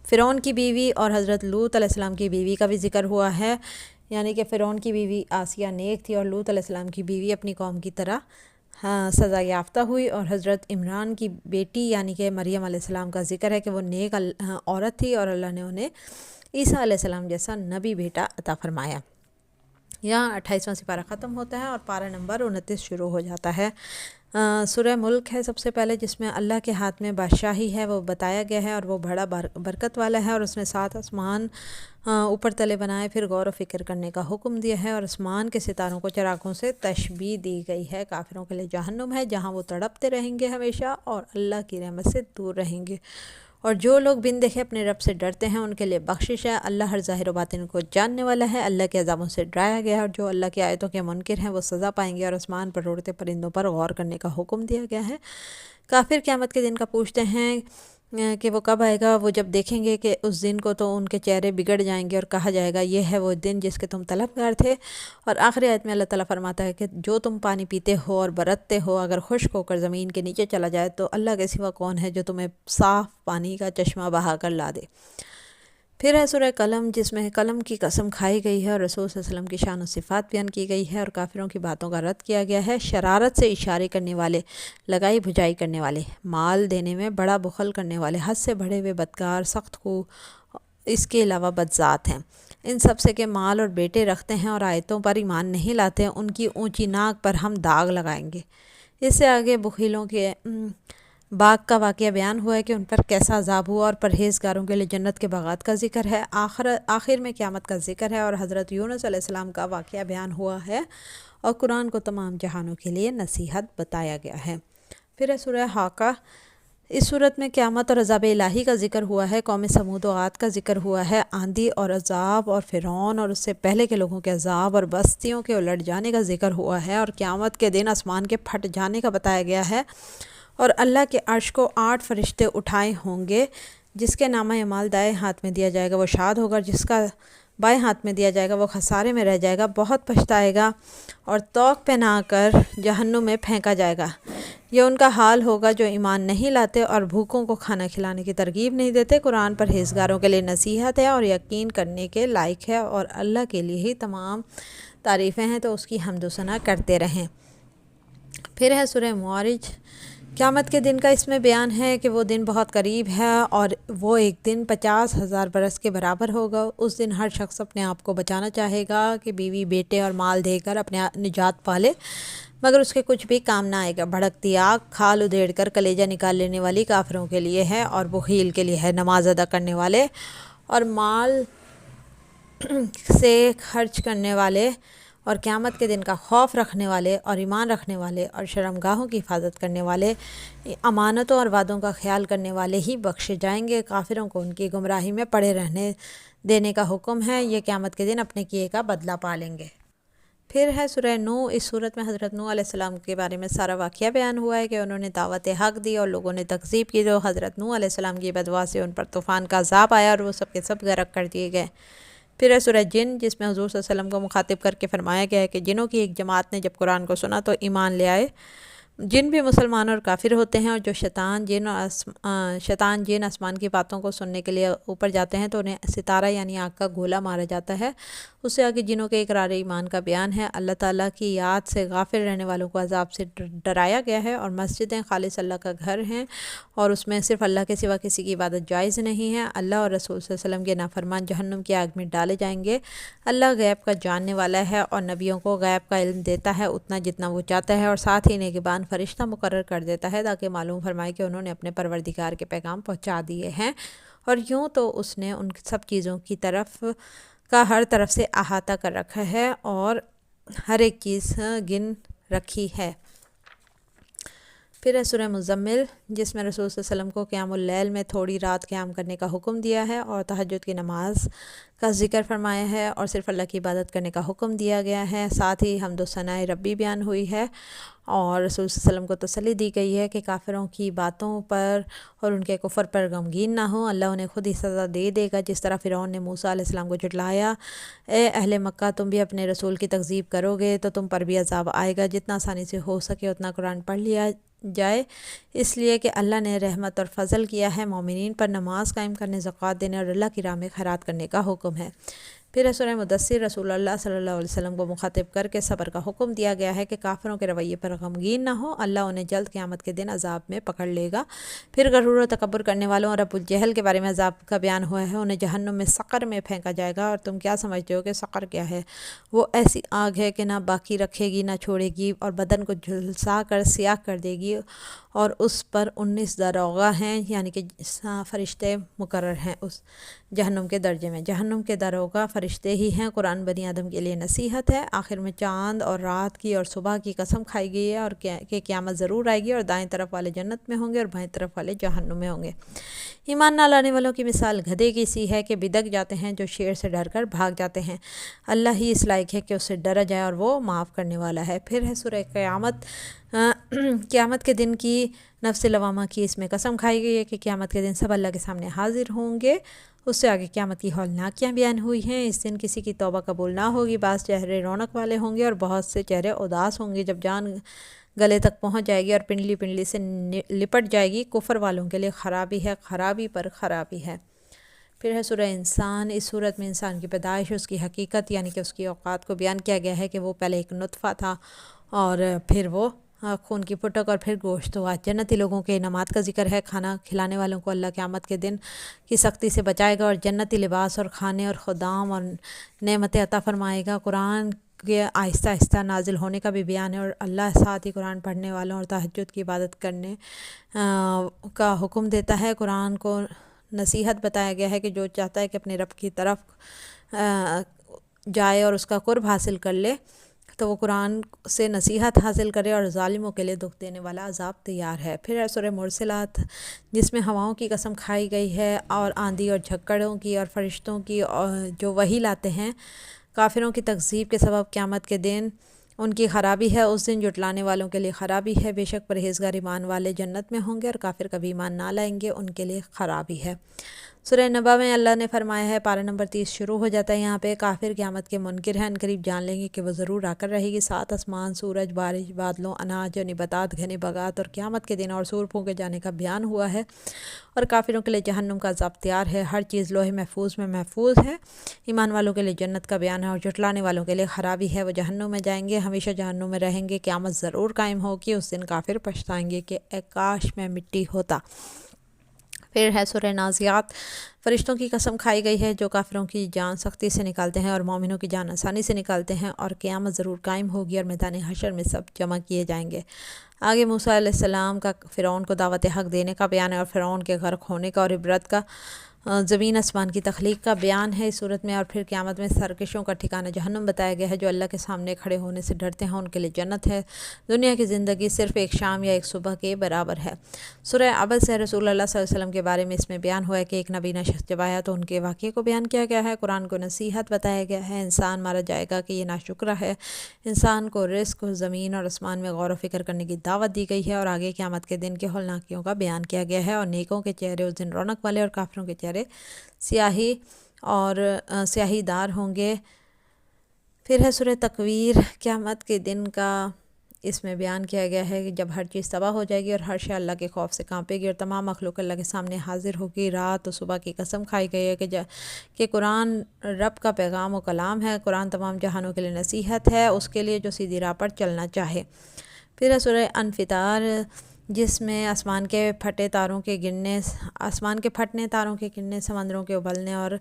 فرعون کی بیوی اور حضرت لوط علیہ السلام کی بیوی کا بھی ذکر ہوا ہے، یعنی کہ فرعون کی بیوی آسیہ نیک تھی اور لوط علیہ السلام کی بیوی اپنی قوم کی طرح سزا یافتہ ہوئی، اور حضرت عمران کی بیٹی یعنی کہ مریم علیہ السلام کا ذکر ہے کہ وہ نیک عورت تھی اور اللہ نے انہیں عیسیٰ علیہ السلام جیسا نبی بیٹا عطا فرمایا۔ یہاں 28واں سپارہ ختم ہوتا ہے اور پارہ نمبر 29 شروع ہو جاتا ہے۔ سورہ ملک ہے سب سے پہلے، جس میں اللہ کے ہاتھ میں بادشاہی ہے وہ بتایا گیا ہے، اور وہ بڑا برکت والا ہے، اور اس نے 7 آسمان اوپر تلے بنائے، پھر غور و فکر کرنے کا حکم دیا ہے، اور آسمان کے ستاروں کو چراغوں سے تشبیہ دی گئی ہے۔ کافروں کے لیے جہنم ہے جہاں وہ تڑپتے رہیں گے ہمیشہ اور اللہ کی رحمت سے دور رہیں گے، اور جو لوگ بن دیکھے اپنے رب سے ڈرتے ہیں ان کے لیے بخشش ہے۔ اللہ ہر ظاہر و باطن کو جاننے والا ہے۔ اللہ کے عذابوں سے ڈرایا گیا ہے، اور جو اللہ کی آیتوں کے منکر ہیں وہ سزا پائیں گے، اور آسمان پر اڑتے پرندوں پر غور کرنے کا حکم دیا گیا ہے۔ کافر قیامت کے دن کا پوچھتے ہیں کہ وہ کب آئے گا۔ وہ جب دیکھیں گے کہ اس دن کو تو ان کے چہرے بگڑ جائیں گے، اور کہا جائے گا یہ ہے وہ دن جس کے تم طلبگار تھے۔ اور آخری آیت میں اللہ تعالیٰ فرماتا ہے کہ جو تم پانی پیتے ہو اور برتتے ہو اگر خشک ہو کر زمین کے نیچے چلا جائے تو اللہ کے سوا کون ہے جو تمہیں صاف پانی کا چشمہ بہا کر لا دے۔ پھر ہے سورہ قلم، جس میں قلم کی قسم کھائی گئی ہے اور رسول صلی اللہ علیہ وسلم کی شان و صفات بیان کی گئی ہے، اور کافروں کی باتوں کا رد کیا گیا ہے۔ شرارت سے اشارے کرنے والے، لگائی بھجائی کرنے والے، مال دینے میں بڑا بخل کرنے والے، حد سے بڑھے ہوئے بدکار، سخت خو، اس کے علاوہ بدذات ہیں۔ ان سب سے کہ مال اور بیٹے رکھتے ہیں اور آیتوں پر ایمان نہیں لاتے، ان کی اونچی ناک پر ہم داغ لگائیں گے۔ اس سے آگے بخیلوں کے باغ کا واقعہ بیان ہوا ہے کہ ان پر کیسا عذاب ہوا، اور پرہیزگاروں کے لیے جنت کے باغات کا ذکر ہے۔ آخر میں قیامت کا ذکر ہے، اور حضرت یونس علیہ السلام کا واقعہ بیان ہوا ہے، اور قرآن کو تمام جہانوں کے لیے نصیحت بتایا گیا ہے۔ پھر ہے سورہ حاقہ۔ اس صورت میں قیامت اور عذاب الہی کا ذکر ہوا ہے، قوم سمود و عاد کا ذکر ہوا ہے، آندھی اور عذاب اور فرعون اور اس سے پہلے کے لوگوں کے عذاب اور بستیوں کے الٹ جانے کا ذکر ہوا ہے، اور قیامت کے دن آسمان کے پھٹ جانے کا بتایا گیا ہے، اور اللہ کے عرش کو 8 فرشتے اٹھائے ہوں گے، جس کے نامہ اعمال دائیں ہاتھ میں دیا جائے گا وہ شاد ہوگا، جس کا بائیں ہاتھ میں دیا جائے گا وہ خسارے میں رہ جائے گا، بہت پچھتائے گا، اور توق پہنا کر جہنم میں پھینکا جائے گا۔ یہ ان کا حال ہوگا جو ایمان نہیں لاتے اور بھوکوں کو کھانا کھلانے کی ترغیب نہیں دیتے۔ قرآن پرہیزگاروں کے لیے نصیحت ہے اور یقین کرنے کے لائق ہے، اور اللہ کے لیے ہی تمام تعریفیں ہیں، تو اس کی حمد و ثنا کرتے رہیں۔ پھر ہے سورہ معارج۔ قیامت کے دن کا اس میں بیان ہے کہ وہ دن بہت قریب ہے، اور وہ ایک دن 50,000 برس کے برابر ہوگا۔ اس دن ہر شخص اپنے آپ کو بچانا چاہے گا کہ بیوی بیٹے اور مال دے کر اپنے نجات پالے، مگر اس کے کچھ بھی کام نہ آئے گا۔ بھڑکتی آگ کھال ادھیڑ کر کلیجہ نکال لینے والی کافروں کے لیے ہے، اور بخیل کے لیے ہے، نماز ادا کرنے والے اور مال سے خرچ کرنے والے اور قیامت کے دن کا خوف رکھنے والے اور ایمان رکھنے والے اور شرمگاہوں کی حفاظت کرنے والے، امانتوں اور وعدوں کا خیال کرنے والے ہی بخشے جائیں گے۔ کافروں کو ان کی گمراہی میں پڑے رہنے دینے کا حکم ہے، یہ قیامت کے دن اپنے کیے کا بدلہ پالیں گے۔ پھر ہے سورہ نوح۔ اس صورت میں حضرت نوح علیہ السلام کے بارے میں سارا واقعہ بیان ہوا ہے کہ انہوں نے دعوت حق دی اور لوگوں نے تکذیب کی، تو حضرت نوح علیہ السلام کی بددعا سے ان پر طوفان کا عذاب آیا اور وہ سب کے سب غرق کر دیے گئے۔ پھر ہے سورہ جن، جس میں حضور صلی اللہ علیہ وسلم کو مخاطب کر کے فرمایا گیا ہے کہ جنوں کی ایک جماعت نے جب قرآن کو سنا تو ایمان لے آئے، جن بھی مسلمان اور کافر ہوتے ہیں، اور جو شیطان جن آسمان کی باتوں کو سننے کے لیے اوپر جاتے ہیں تو انہیں ستارہ یعنی آگ کا گولا مارا جاتا ہے۔ اس سے آگے جنوں کے اقرار ایمان کا بیان ہے۔ اللہ تعالیٰ کی یاد سے غافل رہنے والوں کو عذاب سے ڈرایا گیا ہے، اور مسجدیں خالص اللہ کا گھر ہیں اور اس میں صرف اللہ کے سوا کسی کی عبادت جائز نہیں ہے۔ اللہ اور رسول صلی اللہ علیہ وسلم کے نافرمان جہنم کی آگ میں ڈالے جائیں گے۔ اللہ غیب کا جاننے والا ہے اور نبیوں کو غیب کا علم دیتا ہے اتنا جتنا وہ چاہتا ہے، اور ساتھ ہی نگہبان فرشتہ مقرر کر دیتا ہے تاکہ معلوم فرمائے کہ انہوں نے اپنے پروردگار کے پیغام پہنچا دیے ہیں، اور یوں تو اس نے ان سب چیزوں کی طرف کا ہر طرف سے احاطہ کر رکھا ہے اور ہر ایک چیز گن رکھی ہے۔ پھر ہے سورہ مزمل، جس میں رسول صلی اللہ علیہ وسلم کو قیام اللیل میں تھوڑی رات قیام کرنے کا حکم دیا ہے اور تہجد کی نماز کا ذکر فرمایا ہے، اور صرف اللہ کی عبادت کرنے کا حکم دیا گیا ہے۔ ساتھ ہی حمد و ثناء ربی بیان ہوئی ہے، اور رسول صلی اللہ علیہ وسلم کو تسلی دی گئی ہے کہ کافروں کی باتوں پر اور ان کے کفر پر غمگین نہ ہوں، اللہ انہیں خود ہی سزا دے دے گا جس طرح فرعون نے موسیٰ علیہ السلام کو جھٹلایا۔ اے اہل مکہ، تم بھی اپنے رسول کی تکذیب کرو گے تو تم پر بھی عذاب آئے گا۔ جتنا آسانی سے ہو سکے اتنا قرآن پڑھ لیا جائے، اس لیے کہ اللہ نے رحمت اور فضل کیا ہے۔ مومنین پر نماز قائم کرنے، زکوٰۃ دینے اور اللہ کی راہ میں خیرات کرنے کا حکم ہے۔ پھر ہے سورہ مدثر، رسول اللہ صلی اللہ علیہ وسلم کو مخاطب کر کے صبر کا حکم دیا گیا ہے کہ کافروں کے رویے پر غمگین نہ ہو، اللہ انہیں جلد قیامت کے دن عذاب میں پکڑ لے گا۔ پھر غرور و تکبر کرنے والوں اور ابو الجہل کے بارے میں عذاب کا بیان ہوا ہے، انہیں جہنم میں سقر میں پھینکا جائے گا، اور تم کیا سمجھتے ہو کہ سقر کیا ہے؟ وہ ایسی آگ ہے کہ نہ باقی رکھے گی نہ چھوڑے گی، اور بدن کو جھلسا کر سیاہ کر دے گی، اور اس پر 19 داروغہ ہیں یعنی کہ فرشتے مقرر ہیں اس جہنم کے درجے میں۔ جہنم کے داروغہ فرشتے ہی ہیں۔ قرآن بنی آدم کے لیے نصیحت ہے۔ آخر میں چاند اور رات کی اور صبح کی قسم کھائی گئی ہے، اور کہ قیامت ضرور آئے گی، اور دائیں طرف والے جنت میں ہوں گے اور بائیں طرف والے جہنم میں ہوں گے۔ ایمان نہ لانے والوں کی مثال گدھے کی سی ہے کہ بدک جاتے ہیں جو شیر سے ڈر کر بھاگ جاتے ہیں۔ اللہ ہی اس لائق ہے کہ اس سے ڈرا جائے، اور وہ معاف کرنے والا ہے۔ پھر ہے سورہ قیامت، قیامت کے دن کی نفس لوامہ کی اس میں قسم کھائی گئی ہے کہ قیامت کے دن سب اللہ کے سامنے حاضر ہوں گے۔ اس سے آگے قیامت کی ہولناکیاں بیان ہوئی ہیں۔ اس دن کسی کی توبہ قبول نہ ہوگی، بعض چہرے رونق والے ہوں گے اور بہت سے چہرے اداس ہوں گے۔ جب جان گلے تک پہنچ جائے گی اور پنڈلی پنڈلی سے لپٹ جائے گی، کفر والوں کے لیے خرابی ہے، خرابی پر خرابی ہے۔ پھر ہے سورہ انسان، اس صورت میں انسان کی پیدائش، اس کی حقیقت یعنی کہ اس کی اوقات کو بیان کیا گیا ہے کہ وہ پہلے ایک نطفہ تھا، اور پھر وہ خون کی پھٹک اور پھر گوشت ہوا۔ جنتی لوگوں کے انعامات کا ذکر ہے۔ کھانا کھلانے والوں کو اللہ قیامت کے دن کی سختی سے بچائے گا، اور جنتی لباس اور کھانے اور خدام اور نعمتیں عطا فرمائے گا۔ قرآن کے آہستہ آہستہ نازل ہونے کا بھی بیان ہے، اور اللہ ساتھ ہی قرآن پڑھنے والوں اور تہجد کی عبادت کرنے کا حکم دیتا ہے۔ قرآن کو نصیحت بتایا گیا ہے کہ جو چاہتا ہے کہ اپنے رب کی طرف جائے اور اس کا قرب حاصل کر لے تو وہ قرآن سے نصیحت حاصل کرے، اور ظالموں کے لیے دکھ دینے والا عذاب تیار ہے۔ پھر ہے سورہ مرسلات، جس میں ہواؤں کی قسم کھائی گئی ہے، اور آندھی اور جھکڑوں کی اور فرشتوں کی جو وحی لاتے ہیں۔ کافروں کی تکذیب کے سبب قیامت کے دن ان کی خرابی ہے، اس دن جھٹلانے والوں کے لیے خرابی ہے۔ بے شک پرہیزگار ایمان والے جنت میں ہوں گے، اور کافر کبھی ایمان نہ لائیں گے ان کے لیے خرابی ہے۔ سورہ نبا میں اللہ نے فرمایا ہے، پارہ نمبر 30 شروع ہو جاتا ہے یہاں پہ، کافر قیامت کے منکر ہیں، ان قریب جان لیں گے کہ وہ ضرور آ کر رہے گی۔ سات آسمان، سورج، بارش، بادلوں، اناج اور نباتات، گھنے باغات، اور قیامت کے دن اور سور پھونکے جانے کا بیان ہوا ہے، اور کافروں کے لیے جہنم کا عذاب تیار ہے۔ ہر چیز لوح محفوظ میں محفوظ ہے۔ ایمان والوں کے لیے جنت کا بیان ہے، اور جھٹلانے والوں کے لیے خرابی ہے۔ وہ جہنم میں جائیں گے، ہمیشہ جہنم میں رہیں گے۔ قیامت ضرور قائم ہوگی، اس دن کافر پچھتائیں گے کہ اے کاش میں مٹی ہوتا۔ پھر ہے سورہ نازعات، فرشتوں کی قسم کھائی گئی ہے جو کافروں کی جان سختی سے نکالتے ہیں اور مومنوں کی جان آسانی سے نکالتے ہیں، اور قیامت ضرور قائم ہوگی اور میدان حشر میں سب جمع کیے جائیں گے۔ آگے موسیٰ علیہ السلام کا فرعون کو دعوت حق دینے کا بیان ہے، اور فرعون کے غرق ہونے کا اور عبرت کا زمین آسمان کی تخلیق کا بیان ہے اس صورت میں۔ اور پھر قیامت میں سرکشوں کا ٹھکانہ جہنم بتایا گیا ہے۔ جو اللہ کے سامنے کھڑے ہونے سے ڈرتے ہیں ان کے لیے جنت ہے۔ دنیا کی زندگی صرف ایک شام یا ایک صبح کے برابر ہے۔ سورہ عبس ہے، رسول اللہ صلی اللہ علیہ وسلم کے بارے میں اس میں بیان ہوا ہے کہ ایک نبی شخص جب آیا تو ان کے واقعے کو بیان کیا گیا ہے۔ قرآن کو نصیحت بتایا گیا ہے، انسان مارا جائے گا کہ یہ ناشکرہ ہے۔ انسان کو رزق، زمین اور آسمان میں غور و فکر کرنے کی دعوت دی گئی ہے، اور آگے قیامت کے دن کے ہولناکیوں کا بیان کیا گیا ہے، اور نیکوں کے چہرے اس دن رونق والے اور کافروں کے چہرے سیاہی دار ہوں گے۔ پھر ہے سورہ تکویر، قیامت کے دن کا اس میں بیان کیا گیا ہے کہ جب ہر چیز تباہ ہو جائے گی اور ہر شے اللہ کے خوف سے کانپے گی اور تمام مخلوق اللہ کے سامنے حاضر ہوگی، رات و صبح کی قسم کھائی گئی ہے کہ قرآن رب کا پیغام و کلام ہے، قرآن تمام جہانوں کے لیے نصیحت ہے، اس کے لیے جو سیدھی راہ پر چلنا چاہے۔ پھر ہے سورہ انفطار، جس میں آسمان کے پھٹنے، تاروں کے گرنے، سمندروں کے ابلنے اور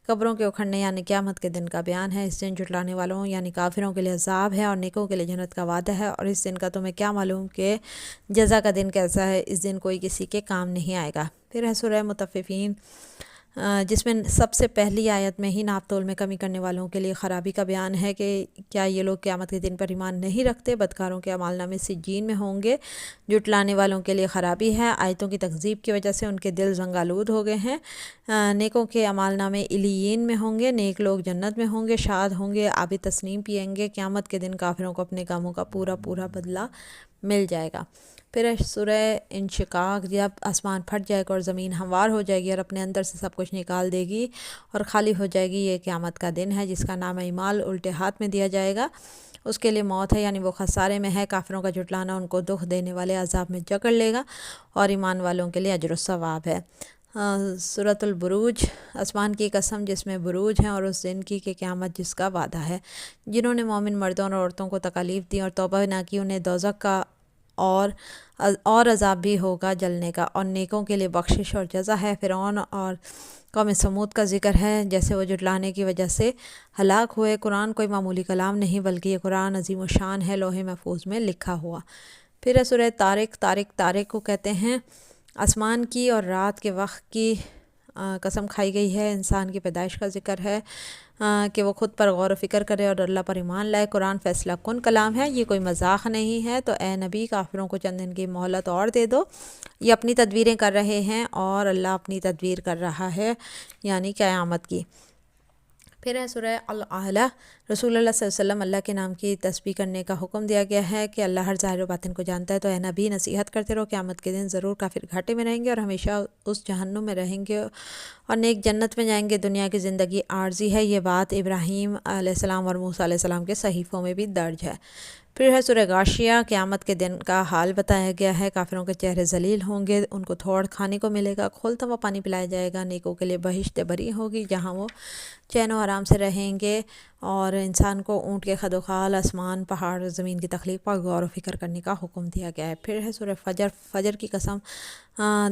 قبروں کے اکھڑنے یعنی قیامت کے دن کا بیان ہے۔ اس دن جھٹلانے والوں یعنی کافروں کے لیے عذاب ہے اور نیکوں کے لیے جنت کا وعدہ ہے، اور اس دن کا تمہیں کیا معلوم کہ جزا کا دن کیسا ہے، اس دن کوئی کسی کے کام نہیں آئے گا۔ پھر ہے سورہ مطففین، جس میں سب سے پہلی آیت میں ہی ناپ تول میں کمی کرنے والوں کے لیے خرابی کا بیان ہے کہ کیا یہ لوگ قیامت کے دن پر ایمان نہیں رکھتے، بدکاروں کے اعمال نامے سجین میں ہوں گے، جھٹلانے والوں کے لیے خرابی ہے، آیتوں کی تکذیب کی وجہ سے ان کے دل زنگ آلود ہو گئے ہیں، نیکوں کے اعمال نامے علیین میں ہوں گے، نیک لوگ جنت میں ہوں گے، شاد ہوں گے، آب تسنیم پئیں گے، قیامت کے دن کافروں کو اپنے کاموں کا پورا بدلہ مل جائے گا۔ پھر سورہ انشقاق، جب آسمان پھٹ جائے گا اور زمین ہموار ہو جائے گی اور اپنے اندر سے سب کچھ نکال دے گی اور خالی ہو جائے گی، یہ قیامت کا دن ہے جس کا نام اعمال الٹے ہاتھ میں دیا جائے گا، اس کے لیے موت ہے یعنی وہ خسارے میں ہے، کافروں کا جھٹلانا ان کو دکھ دینے والے عذاب میں جکڑ لے گا، اور ایمان والوں کے لیے اجر و ثواب ہے۔ سورۃ البروج، آسمان کی قسم جس میں بروج ہیں، اور اس دن کی کہ قیامت جس کا وعدہ ہے، جنہوں نے مومن مردوں اور عورتوں کو تکالیف دی اور توبہ نہ کی، انہیں دوزخ کا اور عذاب بھی ہوگا جلنے کا، اور نیکوں کے لیے بخشش اور جزا ہے۔ فرعون اور قوم سمود کا ذکر ہے، جیسے وہ جھٹلانے کی وجہ سے ہلاک ہوئے۔ قرآن کوئی معمولی کلام نہیں بلکہ یہ قرآن عظیم و شان ہے، لوح محفوظ میں لکھا ہوا۔ پھر سورہ طارق کو کہتے ہیں، آسمان کی اور رات کے وقت کی قسم کھائی گئی ہے، انسان کی پیدائش کا ذکر ہے کہ وہ خود پر غور و فکر کرے اور اللہ پر ایمان لائے۔ قرآن فیصلہ کن کلام ہے، یہ کوئی مذاق نہیں ہے، تو اے نبی کافروں کو چند دن کی مہلت اور دے دو، یہ اپنی تدبیریں کر رہے ہیں اور اللہ اپنی تدبیر کر رہا ہے یعنی قیامت کی۔ پھر ہے سورہ الاعلیٰ، رسول اللہ صلی اللہ علیہ وسلم اللہ کے نام کی تسبیح کرنے کا حکم دیا گیا ہے کہ اللہ ہر ظاہر و باطن کو جانتا ہے، تو اے نبی نصیحت کرتے رہو، قیامت کے دن ضرور کافر گھاٹے میں رہیں گے اور ہمیشہ اس جہنم میں رہیں گے اور نیک جنت میں جائیں گے۔ دنیا کی زندگی عارضی ہے، یہ بات ابراہیم علیہ السلام اور موسیٰ علیہ السلام کے صحیفوں میں بھی درج ہے۔ پھر ہے سورہ غاشیہ، قیامت کے دن کا حال بتایا گیا ہے، کافروں کے چہرے ذلیل ہوں گے، ان کو تھوڑ کھانے کو ملے گا، کھولتا ہوا پانی پلایا جائے گا، نیکوں کے لیے بہشت بری ہوگی جہاں وہ چین و آرام سے رہیں گے، اور انسان کو اونٹ کے خد و خال، آسمان، پہاڑ اور زمین کی تخلیق پر غور و فکر کرنے کا حکم دیا گیا ہے۔ پھر ہے سورہ فجر کی قسم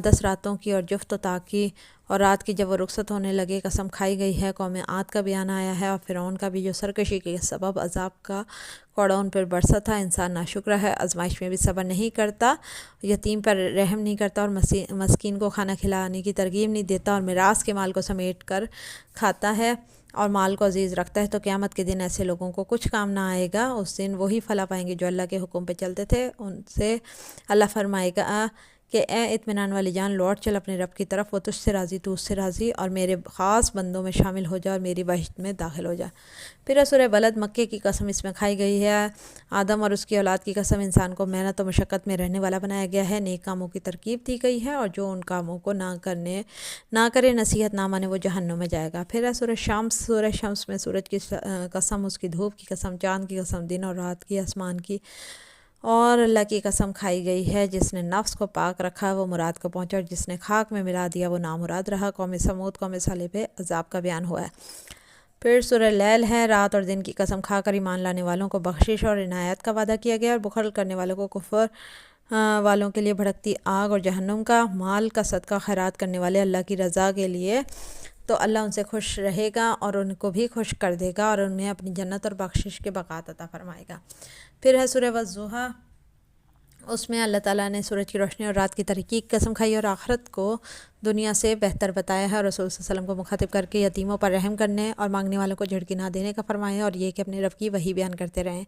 10 راتوں کی اور جفت و طاق کی، اور رات کی جب وہ رخصت ہونے لگے قسم کھائی گئی ہے۔ قوم عاد کا بیان آیا ہے، اور فرعون کا بھی جو سرکشی کے سبب عذاب کا کوڑا ان پر برسا تھا۔ انسان ناشکر ہے، آزمائش میں بھی صبر نہیں کرتا، یتیم پر رحم نہیں کرتا اور مسکین کو کھانا کھلانے کی ترغیب نہیں دیتا، اور میراث کے مال کو سمیٹ کر کھاتا ہے اور مال کو عزیز رکھتا ہے، تو قیامت کے دن ایسے لوگوں کو کچھ کام نہ آئے گا۔ اس دن وہی فلاح پائیں گے جو اللہ کے حکم پہ چلتے تھے۔ ان سے اللہ فرمائے گا کہ اے اطمینان والی جان، لوٹ چل اپنے رب کی طرف، وہ تجھ سے راضی، تو اس سے راضی، اور میرے خاص بندوں میں شامل ہو جا اور میری بہشت میں داخل ہو جا۔ پھر سورہ بلد، مکے کی قسم اس میں کھائی گئی ہے، آدم اور اس کی اولاد کی قسم، انسان کو محنت و مشقت میں رہنے والا بنایا گیا ہے، نیک کاموں کی ترغیب دی گئی ہے، اور جو ان کاموں کو نہ کرے، نصیحت نہ مانے، وہ جہنم میں جائے گا۔ پھر سورہ شمس میں سورج کی قسم، اس کی دھوپ کی قسم، چاند کی قسم، دن اور رات کی، آسمان کی اور اللہ کی قسم کھائی گئی ہے۔ جس نے نفس کو پاک رکھا وہ مراد کو پہنچا، اور جس نے خاک میں ملا دیا وہ نامراد رہا۔ قوم سمود، قوم صالح پہ عذاب کا بیان ہوا ہے۔ پھر سورہ لیل ہے، رات اور دن کی قسم کھا کر ایمان لانے والوں کو بخشش اور عنایت کا وعدہ کیا گیا، اور بخل کرنے والوں کو کفر والوں کے لیے بھڑکتی آگ اور جہنم کا۔ مال کا صدقہ خیرات کرنے والے اللہ کی رضا کے لیے، تو اللہ ان سے خوش رہے گا اور ان کو بھی خوش کر دے گا، اور انہیں اپنی جنت اور بخشش کے باغات عطا فرمائے گا۔ پھر ہے سورہ والضحیٰ، اس میں اللہ تعالیٰ نے سورج کی روشنی اور رات کی تاریکی کی قسم کھائی اور آخرت کو دنیا سے بہتر بتایا ہے، اور رسول صلی اللہ علیہ وسلم کو مخاطب کر کے یتیموں پر رحم کرنے اور مانگنے والوں کو جھڑکی نہ دینے کا فرمایا، اور یہ کہ اپنے رب کی وحی بیان کرتے رہیں۔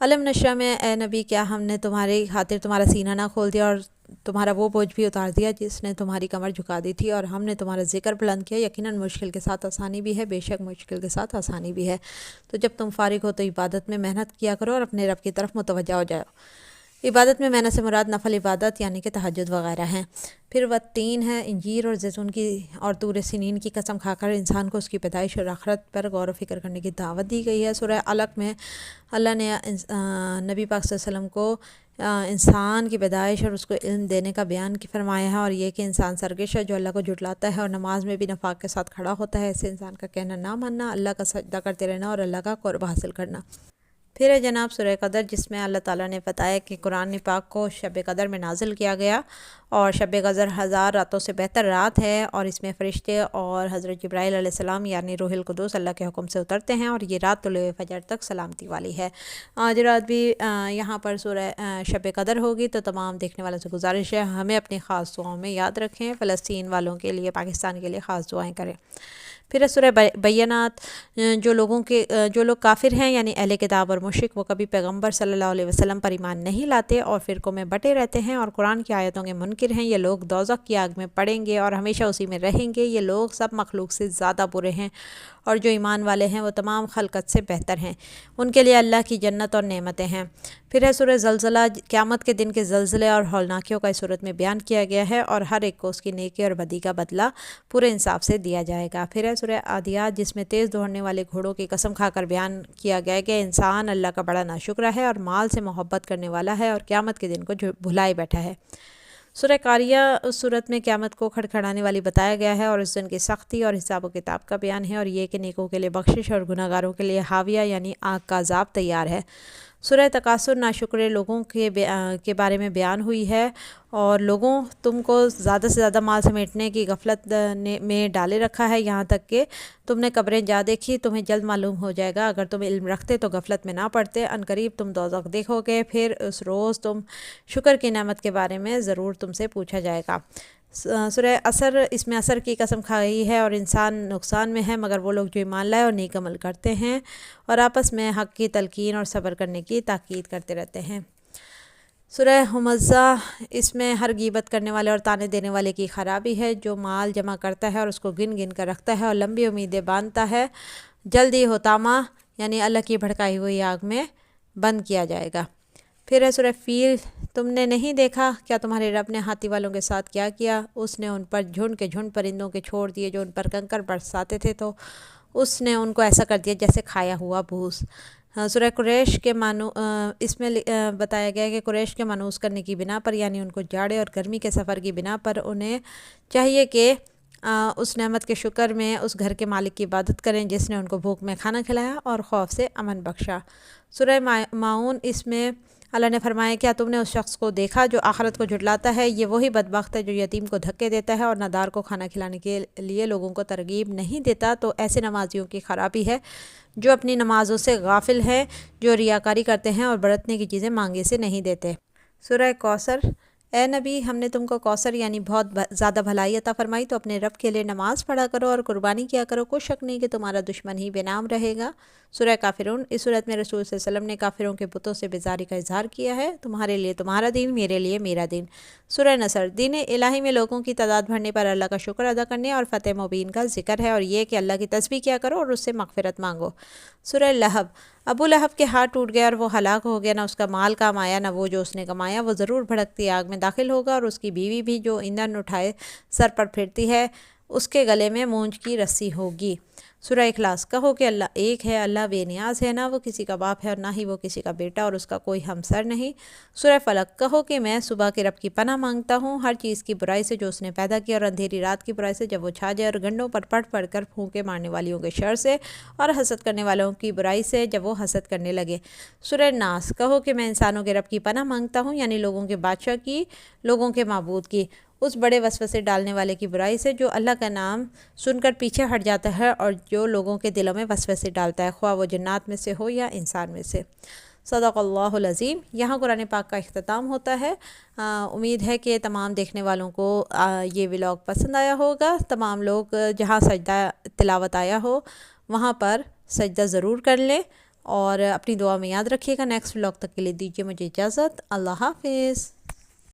علم نشرح میں، اے نبی کیا ہم نے تمہاری خاطر تمہارا سینہ نہ کھول دیا اور تمہارا وہ بوجھ بھی اتار دیا جس نے تمہاری کمر جھکا دی تھی، اور ہم نے تمہارا ذکر بلند کیا، یقیناً مشکل کے ساتھ آسانی بھی ہے، بے شک مشکل کے ساتھ آسانی بھی ہے۔ تو جب تم فارغ ہو تو عبادت میں محنت کیا کرو اور اپنے رب کی طرف متوجہ ہو جاؤ۔ عبادت میں معنی سے مراد نفل عبادت یعنی کہ تہجد وغیرہ ہیں۔ پھر والتین ہے، انجیر اور زیتون کی اور طور سنین کی قسم کھا کر انسان کو اس کی پیدائش اور آخرت پر غور و فکر کرنے کی دعوت دی گئی ہے۔ سورہ علق میں اللہ نے نبی پاک صلی اللہ علیہ وسلم کو انسان کی پیدائش اور اس کو علم دینے کا بیان فرمایا ہے، اور یہ کہ انسان سرکش ہے جو اللہ کو جھٹلاتا ہے اور نماز میں بھی نفاق کے ساتھ کھڑا ہوتا ہے، ایسے انسان کا کہنا نہ ماننا، اللہ کا سجدہ کرتے رہنا اور اللہ کا قرب حاصل کرنا۔ پھر ہے جناب سورہ قدر، جس میں اللہ تعالیٰ نے بتایا کہ قرآن پاک کو شب قدر میں نازل کیا گیا، اور شب قدر 1000 راتوں سے بہتر رات ہے، اور اس میں فرشتے اور حضرت جبرائیل علیہ السلام یعنی روح القدس اللہ کے حکم سے اترتے ہیں، اور یہ رات طلوع فجر تک سلامتی والی ہے۔ آج رات بھی یہاں پر سورہ شب قدر ہوگی، تو تمام دیکھنے والوں سے گزارش ہے ہمیں اپنی خاص دعاؤں میں یاد رکھیں، فلسطین والوں کے لیے، پاکستان کے لیے خاص دعائیں کریں۔ پھر ہے سورہ بینات، جو لوگ کافر ہیں یعنی اہل کتاب اور مشرک، وہ کبھی پیغمبر صلی اللہ علیہ وسلم پر ایمان نہیں لاتے اور فرقوں میں بٹے رہتے ہیں اور قرآن کی آیتوں کے منکر ہیں، یہ لوگ دوزخ کی آگ میں پڑیں گے اور ہمیشہ اسی میں رہیں گے۔ یہ لوگ سب مخلوق سے زیادہ برے ہیں، اور جو ایمان والے ہیں وہ تمام خلقت سے بہتر ہیں، ان کے لیے اللہ کی جنت اور نعمتیں ہیں۔ پھر ہے سورہ زلزلہ، قیامت کے دن کے زلزلے اور ہولناکیوں کا اس صورت میں بیان کیا گیا ہے، اور ہر ایک کو اس کی نیکی اور بدی کا بدلہ پورے انصاف سے دیا جائے گا۔ پھر ہے سورہ عادیات، جس میں تیز دوڑنے والے گھوڑوں کی قسم کھا کر بیان کیا گیا ہے کہ انسان اللہ کا بڑا ناشکرا ہے اور مال سے محبت کرنے والا ہے اور قیامت کے دن کو بھلائے بیٹھا ہے۔ سورہ قاریہ، اس صورت میں قیامت کو کھڑکھڑانے والی بتایا گیا ہے، اور اس دن کی سختی اور حساب و کتاب کا بیان ہے، اور یہ کہ نیکوں کے لیے بخشش اور گناہ گاروں کے لیے حاویہ یعنی آگ کا عذاب تیار ہے۔ سورہ تکاثر، ناشکرے لوگوں کے بارے میں بیان ہوئی ہے، اور لوگوں تم کو زیادہ سے زیادہ مال سمیٹنے کی غفلت میں ڈالے رکھا ہے، یہاں تک کہ تم نے قبریں جا دیکھی، تمہیں جلد معلوم ہو جائے گا، اگر تم علم رکھتے تو غفلت میں نہ پڑتے، عنقریب تم دوزخ دیکھو گے، پھر اس روز تم شکر کی نعمت کے بارے میں ضرور تم سے پوچھا جائے گا۔ سورہ عصر، اس میں عصر کی قسم کھائی ہے، اور انسان نقصان میں ہے مگر وہ لوگ جو ایمان لائے اور نیک عمل کرتے ہیں اور آپس میں حق کی تلقین اور صبر کرنے کی تاکید کرتے رہتے ہیں۔ سورہ ہمزہ، اس میں ہر غیبت کرنے والے اور طعنے دینے والے کی خرابی ہے، جو مال جمع کرتا ہے اور اس کو گن گن کر رکھتا ہے اور لمبی امیدیں باندھتا ہے، جلدی ہوتامہ یعنی اللہ کی بھڑکائی ہوئی آگ میں بند کیا جائے گا۔ پھر ہے سورہ فیل، تم نے نہیں دیکھا کیا تمہارے رب نے ہاتھی والوں کے ساتھ کیا کیا؟ اس نے ان پر جھنڈ کے جھنڈ پرندوں کے چھوڑ دیے جو ان پر کنکر برساتے تھے، تو اس نے ان کو ایسا کر دیا جیسے کھایا ہوا بھوس۔ سورہ قریش کے اس میں بتایا گیا ہے کہ قریش کے مانوس کرنے کی بنا پر یعنی ان کو جاڑے اور گرمی کے سفر کی بنا پر انہیں چاہیے کہ اس نعمت کے شکر میں اس گھر کے مالک کی عبادت کریں جس نے ان کو بھوک میں کھانا کھلایا اور خوف سے امن بخشا۔ سورہ ماعون، اس میں اللہ نے فرمایا کیا تم نے اس شخص کو دیکھا جو آخرت کو جھٹلاتا ہے؟ یہ وہی بدبخت ہے جو یتیم کو دھکے دیتا ہے اور نادار کو کھانا کھلانے کے لیے لوگوں کو ترغیب نہیں دیتا، تو ایسے نمازیوں کی خرابی ہے جو اپنی نمازوں سے غافل ہیں، جو ریاکاری کرتے ہیں اور برتنے کی چیزیں مانگے سے نہیں دیتے۔ سورہ کوثر، اے نبی ہم نے تم کو کوثر یعنی بہت زیادہ بھلائی عطا فرمائی، تو اپنے رب کے لیے نماز پڑھا کرو اور قربانی کیا کرو، کوئی شک نہیں کہ تمہارا دشمن ہی بے نام رہے گا۔ سورہ کافرون، اس صورت میں رسول صلی اللہ علیہ وسلم نے کافروں کے بتوں سے بیزاری کا اظہار کیا ہے، تمہارے لیے تمہارا دین، میرے لیے میرا دین۔ سورہ نصر، دین الہی میں لوگوں کی تعداد بڑھنے پر اللہ کا شکر ادا کرنے اور فتح مبین کا ذکر ہے، اور یہ کہ اللہ کی تسبیح کیا کرو اور اس سے مغفرت مانگو۔ سورہ لہب، ابو لہب کے ہاتھ ٹوٹ گیا اور وہ ہلاک ہو گیا، نہ اس کا مال کام آیا نہ وہ جو اس نے کمایا، وہ ضرور بھڑکتی آگ میں داخل ہوگا، اور اس کی بیوی بھی جو ایندھن اٹھائے سر پر پھرتی ہے، اس کے گلے میں مونج کی رسی ہوگی۔ سورہ اخلاص، کہو کہ اللہ ایک ہے، اللہ بے نیاز ہے، نہ وہ کسی کا باپ ہے اور نہ ہی وہ کسی کا بیٹا، اور اس کا کوئی ہمسر نہیں۔ سورہ فلق، کہو کہ میں صبح کے رب کی پناہ مانگتا ہوں ہر چیز کی برائی سے جو اس نے پیدا کیا، اور اندھیری رات کی برائی سے جب وہ چھا جائے، اور گنڈوں پر پڑھ پڑھ کر پھونکے مارنے والیوں کے شر سے، اور حسد کرنے والوں کی برائی سے جب وہ حسد کرنے لگے۔ سورہ ناس، کہو کہ میں انسانوں کے رب کی پناہ مانگتا ہوں یعنی لوگوں کے بادشاہ کی، لوگوں کے معبود کی، اس بڑے وسوسے ڈالنے والے کی برائی سے جو اللہ کا نام سن کر پیچھے ہٹ جاتا ہے اور جو لوگوں کے دلوں میں وسوسے ڈالتا ہے، خواہ وہ جنات میں سے ہو یا انسان میں سے۔ صدق اللہ العظیم۔ یہاں قرآن پاک کا اختتام ہوتا ہے۔ امید ہے کہ تمام دیکھنے والوں کو یہ ولاگ پسند آیا ہوگا۔ تمام لوگ جہاں سجدہ تلاوت آیا ہو وہاں پر سجدہ ضرور کر لیں، اور اپنی دعا میں یاد رکھیے گا۔ نیکسٹ ولاگ تک کے لیے دیجیے مجھے اجازت۔ اللہ حافظ۔